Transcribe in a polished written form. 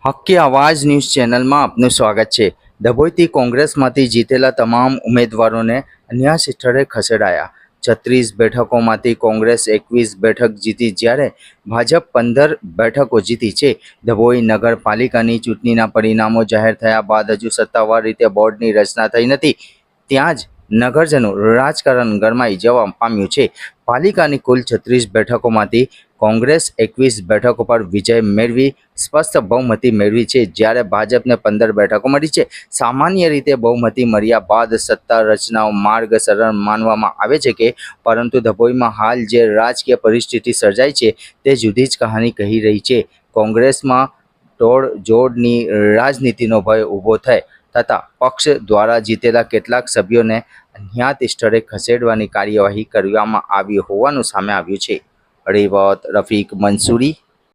હક્કી આવાજ ન્યૂઝ ચેનલમાં આપનું સ્વાગત છે। ડભોઈથી કોંગ્રેસમાંથી જીતેલા તમામ ઉમેદવારોને અન્ય સ્થળે ખસેડાયા। 36 બેઠકોમાંથી કોંગ્રેસ 21 બેઠક જીતી જ્યારે ભાજપ 15 બેઠકો જીતી છે। ડભોઈ નગરપાલિકાની ચૂંટણીના પરિણામો જાહેર થયા બાદ હજુ સત્તાવાર રીતે બોર્ડની રચના થઈ નથી, ત્યાં જ નગરજનો રાજકારણ ગરમાઈ જવા પામ્યું છે। પાલિકાની કુલ 36 બેઠકોમાંથી કોંગ્રેસ 21 બેઠકો પર વિજય મેળવી સ્પષ્ટ બહુમતી મેળવી છે, જ્યારે ભાજપને 15 બેઠકો મળી છે। સામાન્ય રીતે બહુમતી મળ્યા બાદ સત્તા રચનાનો માર્ગ સરળ માનવામાં આવે છે, પરંતુ ડભોઈમાં હાલ જે રાજકીય પરિસ્થિતિ સર્જાઈ છે તે જુદી જ કહાની કહી રહી છે। કોંગ્રેસમાં તોડજોડની રાજનીતિનો ભય ઊભો થતાં પક્ષ દ્વારા જીતેલા કેટલાક સભ્યોને અજ્ઞાત સ્થળે ખસેડવાની કાર્યવાહી કરવામાં આવી હોવાનું સામે આવ્યું છે। રિપોર્ટ રફીક મંસૂરી,